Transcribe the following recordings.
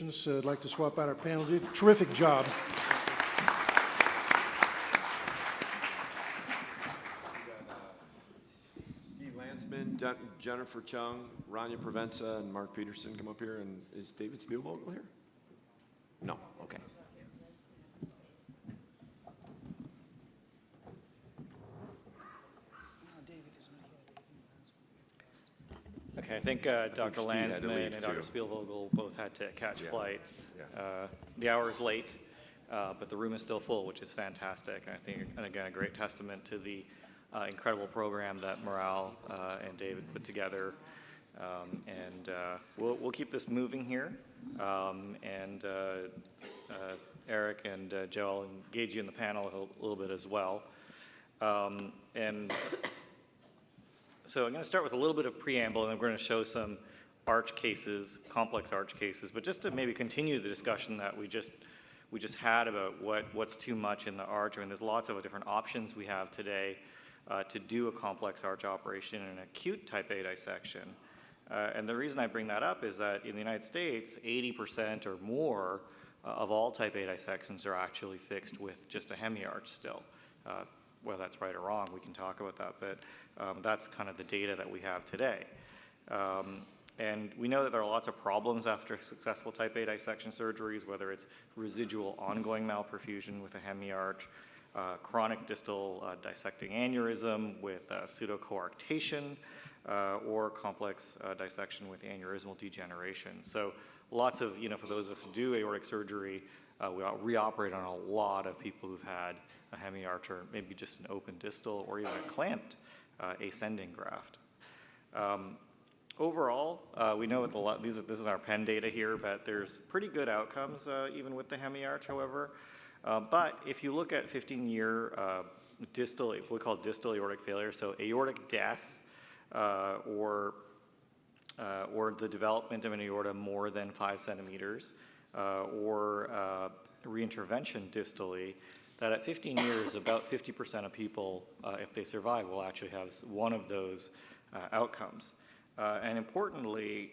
I'd like to swap out our panel. Did a terrific job. Steve Lansman, Jennifer Chung, Rania Preventza, and Mark Peterson come up here. And is David Spielvogel here? No. Okay. Okay, I think Dr. Lansman and Dr. too. Spielvogel both had to catch flights. Yeah. The hour is late, but the room is still full, which is fantastic. And I think, and again, a great testament to the incredible program that Morale and David put together. We'll keep this moving here. Eric and Joe, I'll engage you in the panel a little bit as well. So I'm going to start with a little bit of preamble, and then we're going to show some arch cases, complex arch cases. But just to maybe continue the discussion that we just had about what's too much in the arch. I mean, there's lots of different options we have today to do a complex arch operation in an acute type A dissection. And the reason I bring that up is that in the United States, 80% or more of all type A dissections are actually fixed with just a hemiarch still. Whether that's right or wrong, we can talk about that, but that's kind of the data that we have today. And we know that there are lots of problems after successful type A dissection surgeries, whether it's residual ongoing malperfusion with a hemiarch, chronic distal dissecting aneurysm with pseudocoarctation, or complex dissection with aneurysmal degeneration. So lots of, for those of us who do aortic surgery, we reoperate on a lot of people who've had a hemiarch or maybe just an open distal or even a clamped ascending graft. Overall, we know with this is our Penn data here, that there's pretty good outcomes even with the hemiarch, however. But if you look at 15-year distal, what we call distal aortic failure, so aortic death or the development of an aorta more than 5 centimeters, or reintervention distally, that at 15 years, about 50% of people, if they survive, will actually have one of those outcomes. And importantly,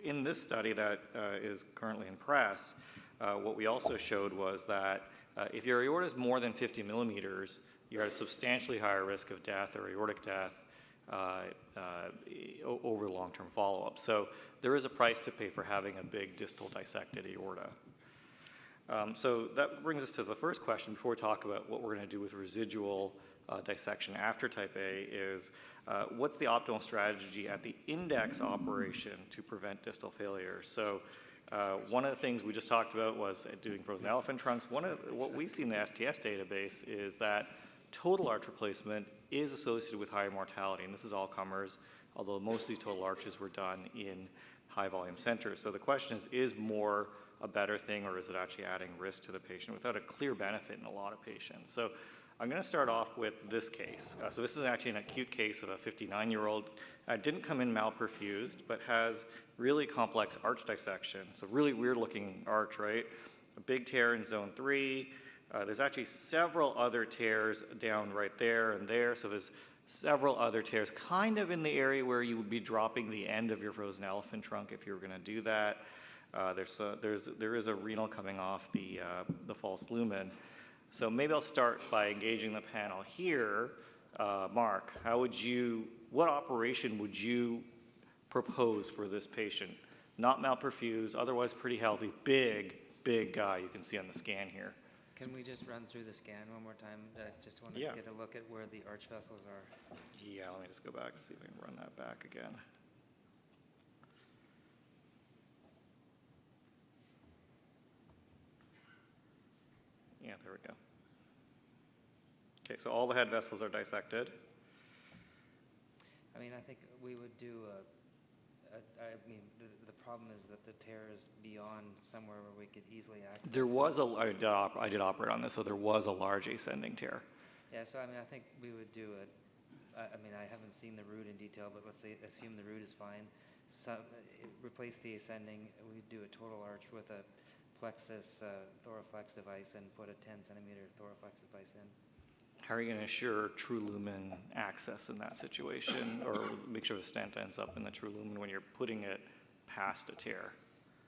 in this study that is currently in press, what we also showed was that if your aorta is more than 50 millimeters, you're at a substantially higher risk of death or aortic death over long-term follow-up. So there is a price to pay for having a big distal dissected aorta. So that brings us to the first question before we talk about what we're going to do with residual dissection after type A is what's the optimal strategy at the index operation to prevent distal failure? So one of the things we just talked about was doing frozen elephant trunks. What we see in the STS database is that total arch replacement is associated with higher mortality, and this is all comers, although most of these total arches were done in high volume centers. So the question is more a better thing, or is it actually adding risk to the patient without a clear benefit in a lot of patients? So I'm going to start off with this case. So this is actually an acute case of a 59-year-old. Didn't come in malperfused, but has really complex arch dissection. So really weird looking arch, right? A big tear in zone 3. There's actually several other tears down right there and there. So there's several other tears kind of in the area where you would be dropping the end of your frozen elephant trunk if you were going to do that. There is a renal coming off the false lumen. So maybe I'll start by engaging the panel here. Mark, what operation would you propose for this patient? Not malperfused, otherwise pretty healthy, big guy you can see on the scan here. Can we just run through the scan one more time? Just want to get a look at where the arch vessels are. Yeah, let me just go back and see if we can run that back again. Yeah, there we go. Okay, so all the head vessels are dissected. I mean, I think we would do the problem is that the tear is beyond somewhere where we could easily access. There was I did operate on this, so there was a large ascending tear. Yeah, so I mean, I think we would do I haven't seen the root in detail, but let's say assume the root is fine. Replace the ascending. We'd do a total arch with a plexus thoraflex device and put a 10 centimeter thoraflex device in. How are you going to assure true lumen access in that situation, or make sure the stent ends up in the true lumen when you're putting it past a tear?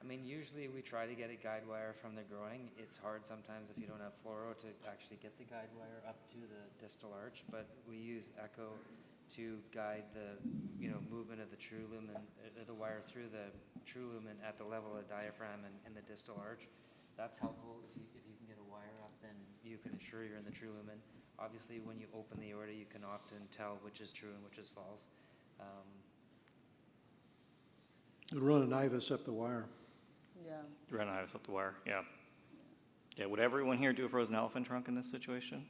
I mean, usually we try to get a guide wire from the groin. It's hard sometimes if you don't have fluoro to actually get the guide wire up to the distal arch, but we use echo to guide the, movement of the true lumen, the wire through the true lumen at the level of the diaphragm and the distal arch. That's helpful. If you can get a wire up, then you can ensure you're in the true lumen. Obviously, when you open the aorta, you can often tell which is true and which is false. You'd run an IVUS up the wire. Yeah. Run IVUS up the wire, yeah. Yeah, would everyone here do a frozen elephant trunk in this situation?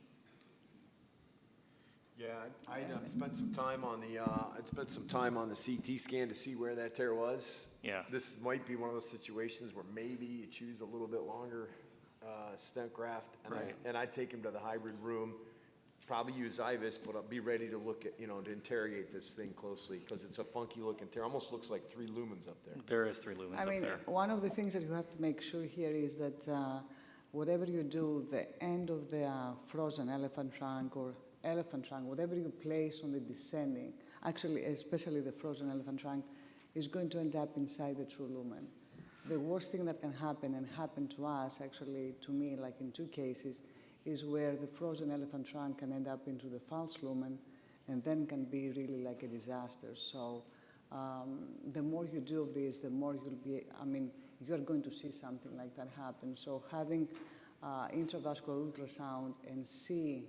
Yeah, I spent some time on the CT scan to see where that tear was. Yeah. This might be one of those situations where maybe you choose a little bit longer stent graft, and I'd take him to the hybrid room, probably use IVUS, but I'll be ready to look at, to interrogate this thing closely, because it's a funky looking tear. Almost looks like 3 lumens up there. There is 3 lumens I mean, up there. one of the things that you have to make sure here is that whatever you do, the end of the frozen elephant trunk or elephant trunk, whatever you place on the descending, actually, especially the frozen elephant trunk, is going to end up inside the true lumen. The worst thing that can happen, and happened to us, actually, to me, like in 2 cases, is where the frozen elephant trunk can end up into the false lumen, and then can be really like a disaster. So the more you do of this, the more you'll be, you're going to see something like that happen. So having intravascular ultrasound and see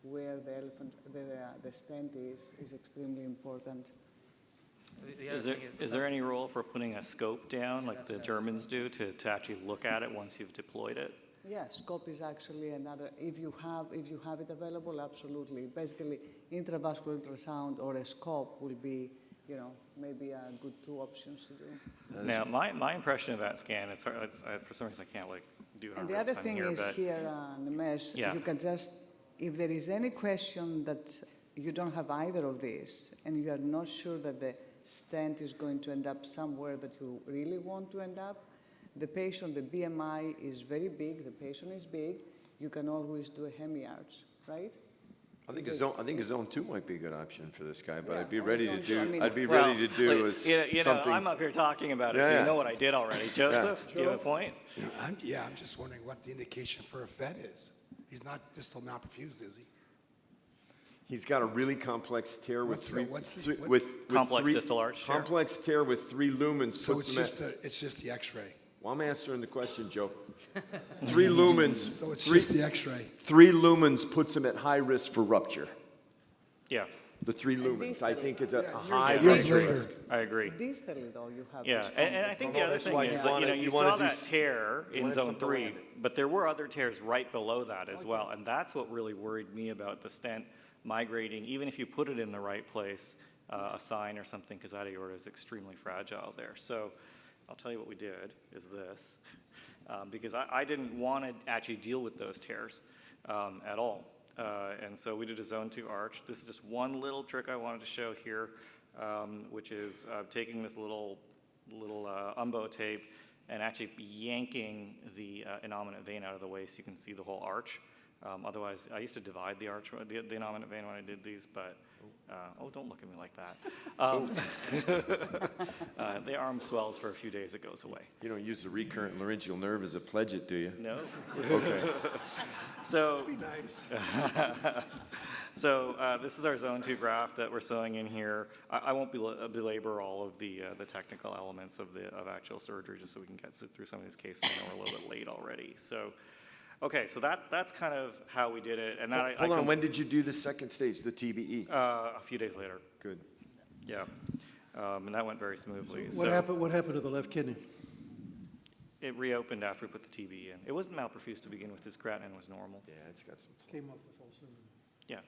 where the stent is extremely important. Is there any role for putting a scope down, like the Germans do, to actually look at it once you've deployed it? Yeah, scope is actually another, if you have it available, absolutely. Basically, intravascular ultrasound or a scope will be, maybe a good 2 options to do. Now, my impression of that scan, it's for some reason I can't do it on And the real other time thing here, is but here, Nimesh, Yeah. you can just, if there is any question that you don't have either of these, and you are not sure that the stent is going to end up somewhere that you really want to end up, the patient, the BMI is very big, the patient is big, you can always do a hemi-arch, right? I think a zone 2 might be a good option for this guy, but Yeah, I'd be or ready zone to two, I do. mean- I'd be Well, ready to do like, something. I'm up here talking about it, so Yeah. you know what I did already. Joseph, do you have a point? I'm just wondering what the indication for a FED is. He's not distal malperfused, is he? He's got a really complex tear with Complex distal arch tear. complex tear with 3 lumens. So puts it's him at- just the X-ray. Well, I'm answering the question, Joe. 3 lumens. So it's three- just the X-ray. 3 lumens puts him at high risk for rupture. Yeah, The 3 lumens, I think, is a Yeah, high years risk. later. I agree. Distally, though, you have Yeah, this and I think the Well, other that's thing why is you that, wanna- you you wanna saw do that s- tear you in wanna zone something 3, around but there were other tears right below that as well, and that's what really worried me about the stent migrating, even if you put it in the right place, a sign or something, because that aorta is extremely fragile there. So I'll tell you what we did, is this, because I didn't want to actually deal with those tears at all. And so we did a zone 2 arch. This is just one little trick I wanted to show here, which is taking this little umbo tape and actually yanking the innominate vein out of the way so you can see the whole arch. Otherwise, I used to divide the arch, the innominate vein when I did these, but, don't look at me like that. The arm swells for a few days, it goes away. You don't use the recurrent laryngeal nerve as a pledget, do you? No? Okay. So, so this is our zone 2 graft that we're sewing in here. I won't belabor all of the technical elements of actual surgery, just so we can get through some of these cases. I know we're a little bit late already. So, okay, so that's kind of how we did it. And that Hold on, when did you do the second stage, the TBE? a few days later. Good. Yeah, and that went very smoothly. What happened to the left kidney? It reopened after we put the TB in. It wasn't malperfused to begin with. His creatinine was normal. Yeah, it's got some. Came off the false lumen. Yeah,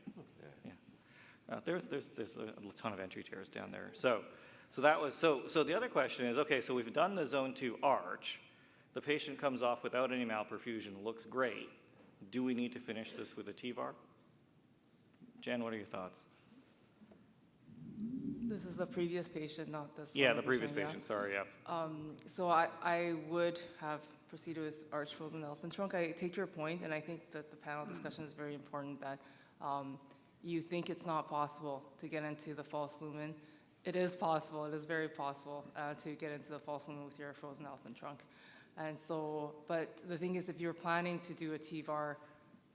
yeah. There's a ton of entry tears down there. So that was so the other question is, okay, so we've done the zone 2 arch. The patient comes off without any malperfusion, looks great. Do we need to finish this with a TVAR? Jen, what are your thoughts? This is the previous patient, not this one. Yeah, that the you're previous showing, yeah. patient, sorry, yeah. So I would have proceeded with arch frozen elephant trunk. I take your point, and I think that the panel discussion is very important, that you think it's not possible to get into the false lumen, It is possible. It is very possible to get into the false lumen with your frozen elephant trunk. And so, but the thing is, if you're planning to do a TVAR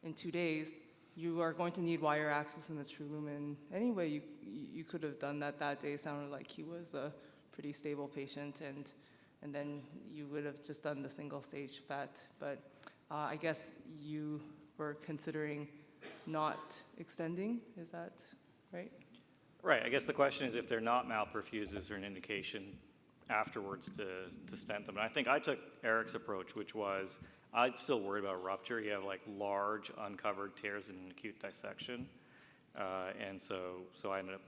in 2 days, you are going to need wire access in the true lumen. Anyway, you could have done that day. Sounded like he was a pretty stable patient, and then you would have just done the single stage FET. But I guess you were considering not extending. Is that right? Right, I guess the question is if they're not malperfused, is there an indication afterwards to stent them? And I think I took Eric's approach, which was, I'm still worried about rupture. You have like large uncovered tears in an acute dissection. And so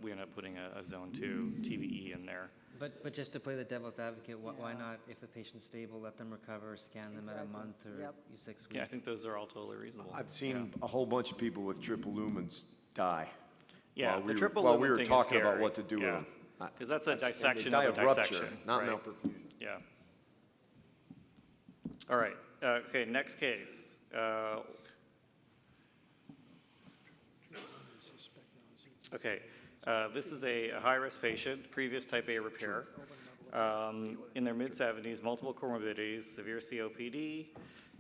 we ended up putting a zone 2 TBE in there. But just to play the devil's advocate, why not, if the patient's stable, let them recover, scan them at a month or Yep. 6 weeks? Yeah, I think those are all totally reasonable. I've seen a whole bunch of people with triple lumens die. Yeah, while the we were- triple while lumen we were thing is talking about scary. what to do with Yeah. them. Because that's a And they dissection die of a of rupture, dissection. not right? malperfusion. Yeah. All right, okay, next case. Okay, this is a high-risk patient, previous type A repair, in their mid-70s, multiple comorbidities, severe COPD,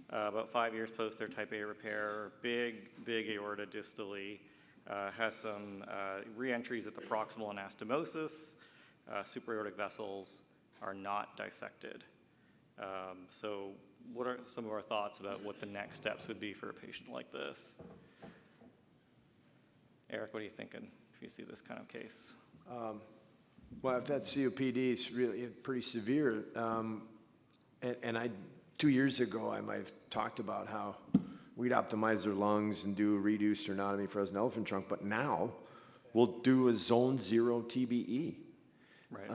about 5 years post their type A repair, big aorta distally, has some re-entries at the proximal anastomosis, supraortic vessels are not dissected. So what are some of our thoughts about what the next steps would be for a patient like this? Eric, what are you thinking if you see this kind of case? Well, if that COPD is really pretty severe, and 2 years ago, I might have talked about how we'd optimize their lungs and do a reduced sternotomy frozen elephant trunk, but now we'll do a zone 0 TBE. Right.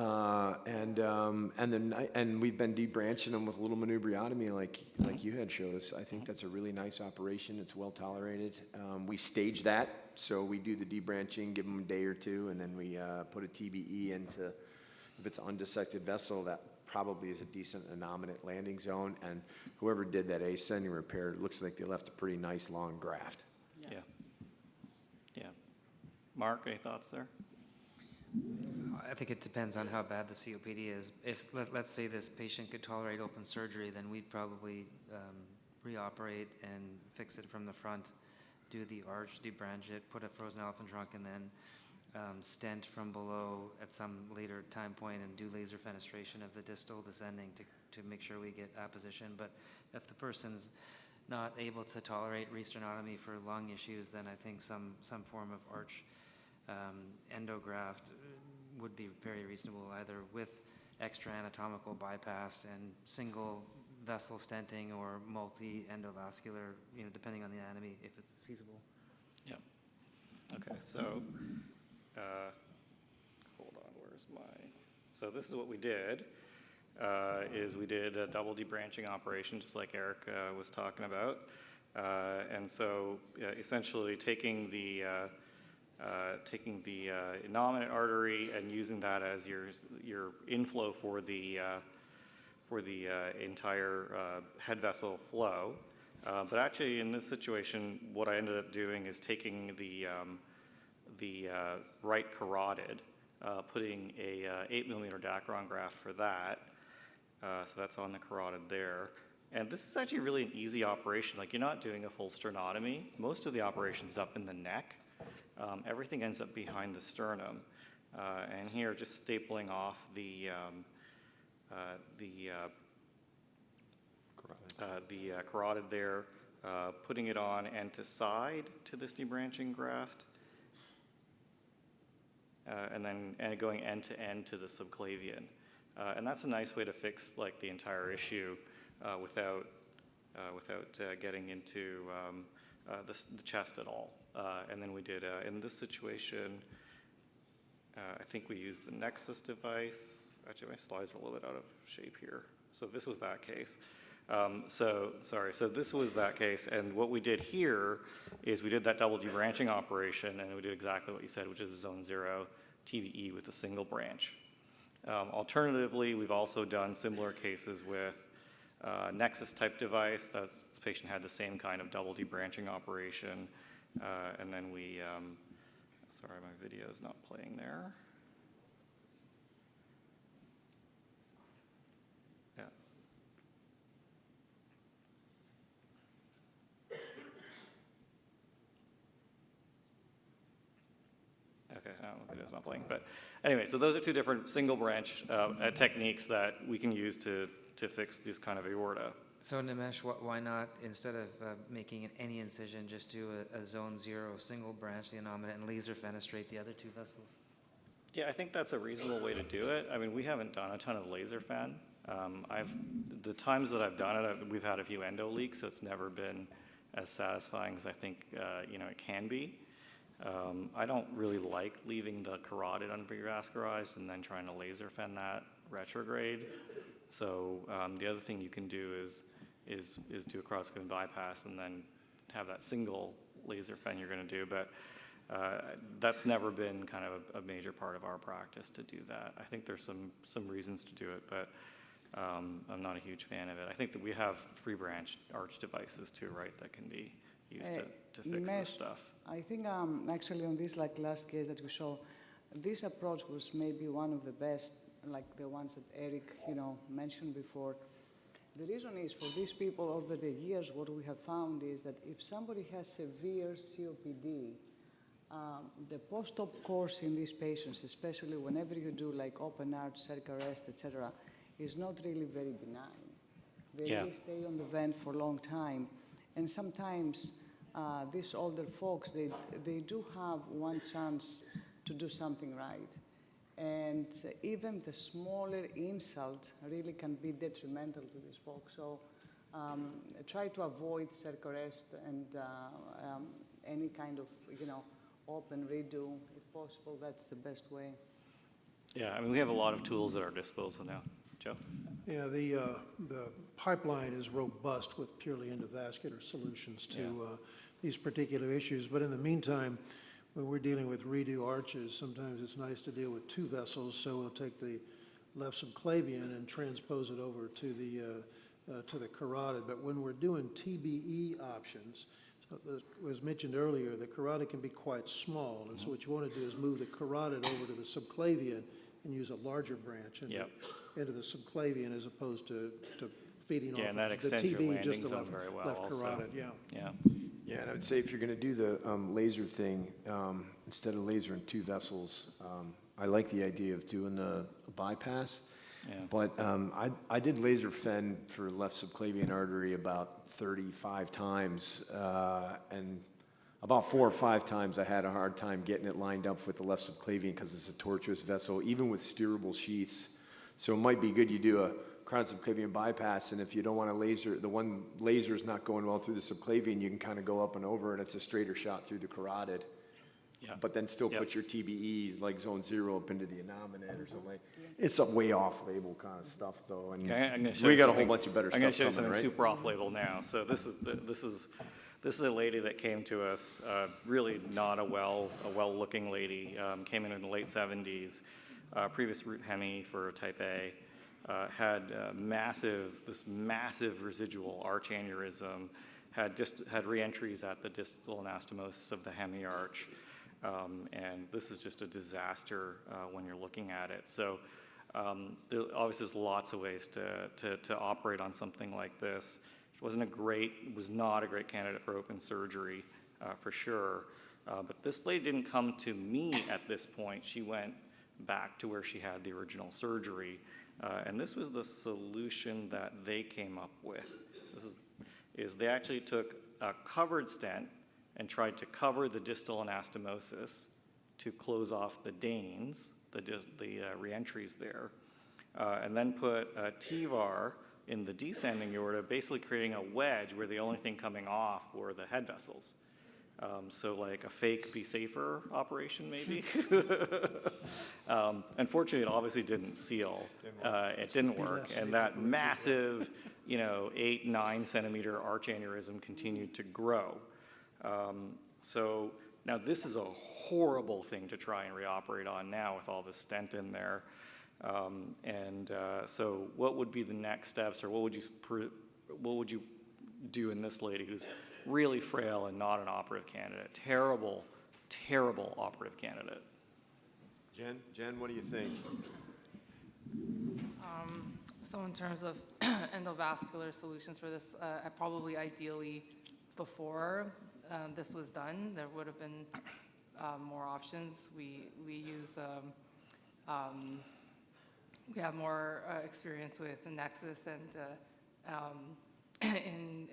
And we've been debranching them with a little manubriotomy like you had showed us. I think that's a really nice operation. It's well tolerated. We stage that, so we do the debranching, give them a day or two, and then we put a TBE into, if it's an undissected vessel, that probably is a decent anominate landing zone. And whoever did that ascending repair, it looks like they left a pretty nice long graft. Yeah. Yeah. Mark, any thoughts there? I think it depends on how bad the COPD is. If, let's say this patient could tolerate open surgery, then we'd probably reoperate and fix it from the front, do the arch, debranch it, put a frozen elephant trunk, and then stent from below at some later time point and do laser fenestration of the distal descending to make sure we get apposition. But if the person's not able to tolerate resternotomy for lung issues, then I think some form of arch endograft would be very reasonable, either with extra anatomical bypass and single vessel stenting or multi-endovascular, depending on the anatomy, if it's feasible. Yeah. Okay, so, hold on, where's my, so this is what we did, is we did a double debranching operation, just like Eric was talking about. And so essentially taking the innominate artery and using that as your inflow for the entire head vessel flow. But actually, in this situation, what I ended up doing is taking the right carotid, putting a 8mm Dacron graft for that. So that's on the carotid there. And this is actually really an easy operation. Like, you're not doing a full sternotomy. Most of the operation's up in the neck. Everything ends up behind the sternum. And here, just stapling off the carotid there, putting it on end to side to this debranching graft, and then going end to end to the subclavian. And that's a nice way to fix like the entire issue without getting into the chest at all. And then we did, in this situation, I think we used the Nexus device. Actually, my slides are a little bit out of shape here. So this was that case. So this was that case. And what we did here is we did that double debranching operation, and we did exactly what you said, which is a zone 0 TBE with a single branch. Alternatively, we've also done similar cases with Nexus type device. This patient had the same kind of double debranching operation. And then we, sorry, my video is not playing there. Okay, I don't know if it is not playing, but anyway, so those are two different single branch techniques that we can use to fix this kind of aorta. So Nimesh, why not, instead of making any incision, just do a zone 0 single branch the innominate and laser fenestrate the other two vessels? Yeah, I think that's a reasonable way to do it. I mean, we haven't done a ton of laser fen. The times that I've done it, we've had a few endo leaks, so it's never been as satisfying as I think it can be. I don't really like leaving the carotid unrevascularized and then trying to laser fen that retrograde. So the other thing you can do is do a cross-scope bypass and then have that single laser fen you're going to do. But that's never been kind of a major part of our practice to do that. I think there's some reasons to do it, but I'm not a huge fan of it. I think that we have 3-branch arch devices too, right, that can be used to fix this stuff. I think actually on this last case that you show, this approach was maybe one of the best, like the ones that Eric mentioned before. The reason is for these people over the years, what we have found is that if somebody has severe COPD, the post-op course in these patients, especially whenever you do like open arch, circ arrest, etc., is not really very benign. They really stay on the vent for a long time. And sometimes these older folks, they do have one chance to do something right. And even the smaller insult really can be detrimental to these folks. So try to avoid circ arrest and any kind of, open redo, if possible. That's the best way. Yeah, I mean, we have a lot of tools at our disposal now. Joe? Yeah, the pipeline is robust with purely endovascular solutions to these particular issues. But in the meantime, when we're dealing with redo arches, sometimes it's nice to deal with 2 vessels. So we'll take the left subclavian and transpose it over to the carotid. But when we're doing TBE options, so as was mentioned earlier, the carotid can be quite small. And so what you want to do is move the carotid over to the subclavian and use a larger branch into the subclavian as opposed to feeding off and that the extends your TB, landing just the zone left, very well left also. carotid, Yeah. Yeah, and I would say if you're going to do the laser thing, instead of lasering 2 vessels, I like the idea of doing a bypass. Yeah. But I did laser fen for left subclavian artery about 35 times, and about 4 or 5 times I had a hard time getting it lined up with the left subclavian because it's a tortuous vessel, even with steerable sheaths. So it might be good you do a crown subclavian bypass, and if you don't want to laser, the one laser is not going well through the subclavian, you can kind of go up and over, and it's a straighter shot through the carotid. Yeah. But then still put your TBEs, like zone 0, up into the innominate or something. It's a way off-label kind of stuff, though. And Okay, I'm gonna show we you got a whole something- bunch of better I'm going to stuff show you coming, something right? super off-label now. So this is a lady that came to us, really not a well-looking lady, came in the late 70s, previous root hemi for type A, had this massive residual arch aneurysm, had re-entries at the distal anastomosis of the hemiarch, and this is just a disaster when you're looking at it. So obviously there's lots of ways to operate on something like this. It was not a great candidate for open surgery, for sure. But this lady didn't come to me at this point. She went back to where she had the original surgery. And this was the solution that they came up with. They actually took a covered stent and tried to cover the distal anastomosis to close off the Danes, the re-entries there, and then put a TVAR in the descending aorta, basically creating a wedge where the only thing coming off were the head vessels. So like a fake Be Safer operation, maybe. Unfortunately, it obviously didn't seal. It didn't work. And that massive, 8-9 centimeter arch aneurysm continued to grow. So now this is a horrible thing to try and reoperate on now with all this stent in there. So what would be the next steps, or what would you do in this lady who's really frail and not an operative candidate? Terrible, terrible operative candidate. Jen, what do you think? So in terms of endovascular solutions for this, ideally before this was done, there would have been more options. We use, we have more experience with the Nexus and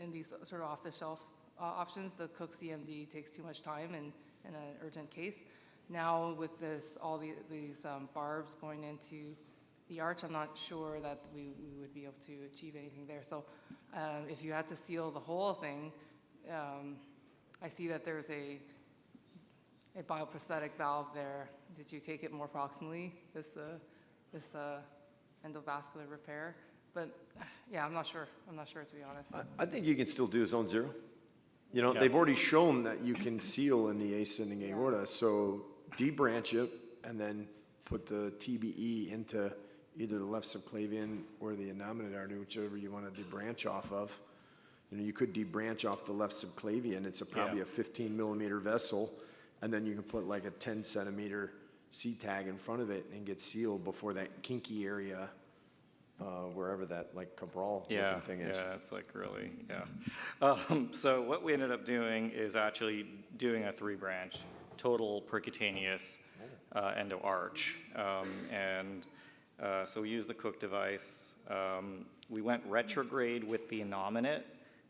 in these sort of off-the-shelf options. The Cook CMD takes too much time in an urgent case. Now with this, all these barbs going into the arch, I'm not sure that we would be able to achieve anything there. So if you had to seal the whole thing, I see that there's a bioprosthetic valve there. Did you take it more proximally, this endovascular repair? But yeah, I'm not sure, to be honest. I think you can still do zone 0. You know, Yeah. they've already shown that you can seal in the ascending aorta, so debranch it and then put the TBE into either the left subclavian or the innominate artery, whichever you want to debranch off of. You know, you could debranch off the left subclavian. It's probably a 15 millimeter vessel, and then you can put like a 10 centimeter C-tag in front of it and get sealed before that kinky area, wherever that like Cabral looking thing is. Yeah, it's like really, yeah. So what we ended up doing is actually doing a 3-branch, total percutaneous endo-arch. So we used the Cook device. We went retrograde with the innominate,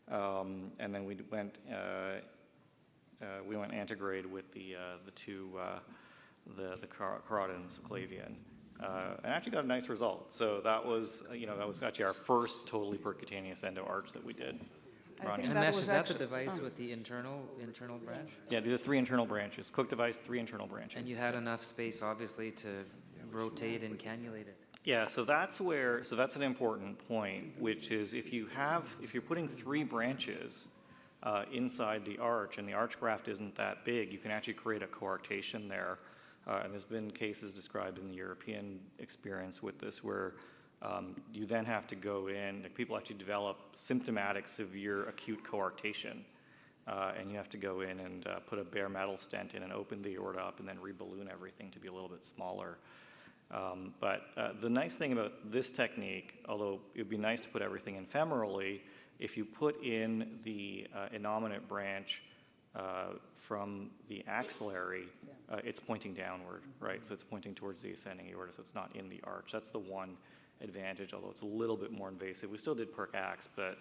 and then we went antegrade with the carotid and subclavian. And actually got a nice result. So that was actually our first totally percutaneous endo-arch that we did. I think And that Nimesh, was is that the actu- device with the internal branch? Yeah, these are 3 internal branches. Cook device, 3 internal branches. And you had enough space, obviously, to rotate and cannulate it. Yeah, so that's an important point, which is if you're putting 3 branches inside the arch and the arch graft isn't that big, you can actually create a coarctation there. And there's been cases described in the European experience with this where you then have to go in, like people actually develop symptomatic severe acute coarctation. And you have to go in and put a bare metal stent in and open the aorta up and then reballoon everything to be a little bit smaller. But the nice thing about this technique, although it would be nice to put everything in femorally, if you put in the innominate branch from the axillary, it's pointing downward, right? So it's pointing towards the ascending aorta, so it's not in the arch. That's the one advantage, although it's a little bit more invasive. We still did perc ax, but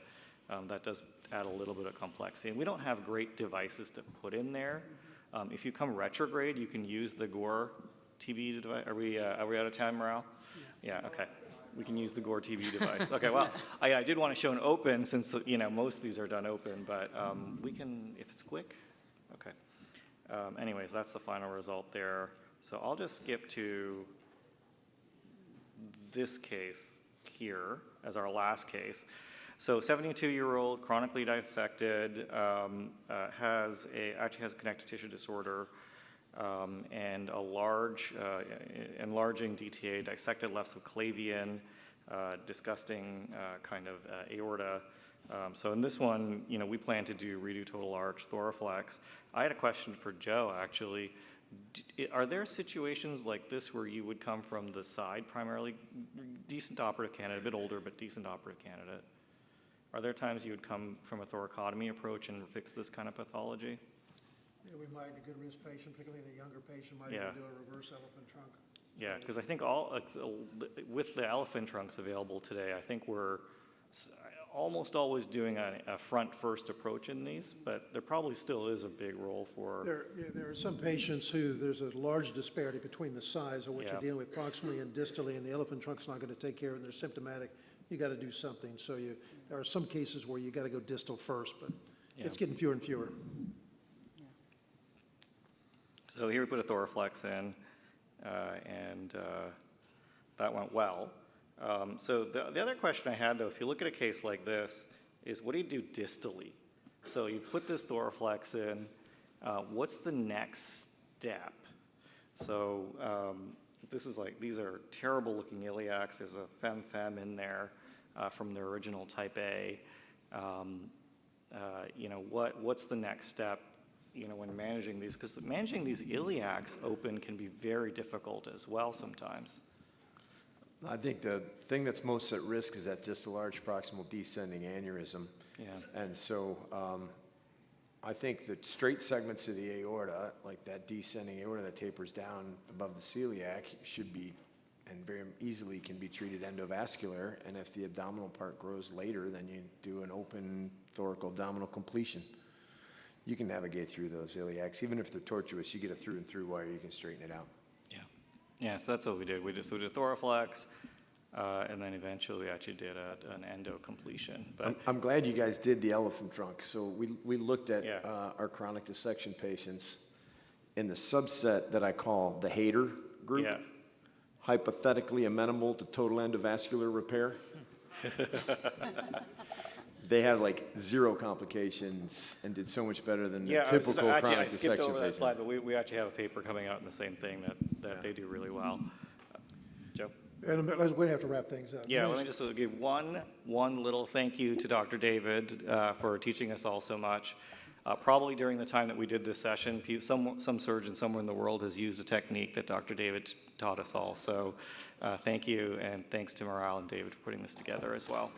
that does add a little bit of complexity. And we don't have great devices to put in there. If you come retrograde, you can use the Gore TB device. Are we out of time, Morale? Yeah, okay. We can use the Gore TB device. Okay, well, I did want to show an open since, most of these are done open, but we can, if it's quick, okay. Anyways, that's the final result there. So I'll just skip to this case here as our last case. So 72-year-old, chronically dissected, actually has a connective tissue disorder, and a large, enlarging DTA, dissected left subclavian, disgusting kind of aorta. So in this one, we plan to redo total arch, thoraflex. I had a question for Joe, actually. Are there situations like this where you would come from the side primarily? Decent operative candidate, a bit older, but decent operative candidate. Are there times you would come from a thoracotomy approach and fix this kind of pathology? Yeah, we might, in a good risk patient, particularly in a younger patient, might Yeah. even do a reverse elephant trunk. Yeah, because I think with the elephant trunks available today, I think we're almost always doing a front-first approach in these, but there probably still is a big role for. There are some patients who there's a large disparity between the size of what you're Yeah. dealing with proximally and distally, and the elephant trunk's not going to take care of it, and they're symptomatic. You got to do something. So there are some cases where you got to go distal first, but Yeah. it's getting fewer and fewer. So here we put a thoraflex in, and that went well. So the other question I had, though, if you look at a case like this, is what do you do distally? So you put this thoraflex in, what's the next step? So these are terrible looking iliacs. There's a fem in there from the original type A. What's the next step? When managing these, because managing these iliacs open can be very difficult as well sometimes. I think the thing that's most at risk is that distal arch proximal descending aneurysm. Yeah. And so I think the straight segments of the aorta, like that descending aorta that tapers down above the celiac, should be, and very easily can be treated endovascular. And if the abdominal part grows later, then you do an open thoracoabdominal completion. You can navigate through those iliacs. Even if they're tortuous, you get a through and through wire, you can straighten it out. Yeah. Yeah, so that's what we did. We did Thoraflex, and then eventually we actually did an endo completion. But I'm glad you guys did the elephant trunk. So we looked at Yeah. our chronic dissection patients in the subset that I call the hater group, yeah, hypothetically amenable to total endovascular repair. They had like 0 complications and did so much better than the yeah. typical I chronic skipped dissection over that patient. slide, but we actually have a paper coming out in the same thing that they do really well. Joe? And we're going to have to wrap things up. Yeah, let Nimesh? me just give one little thank you to Dr. David for teaching us all so much. Probably during the time that we did this session, some surgeon somewhere in the world has used a technique that Dr. David taught us all. So thank you, and thanks to Morale and David for putting this together as well.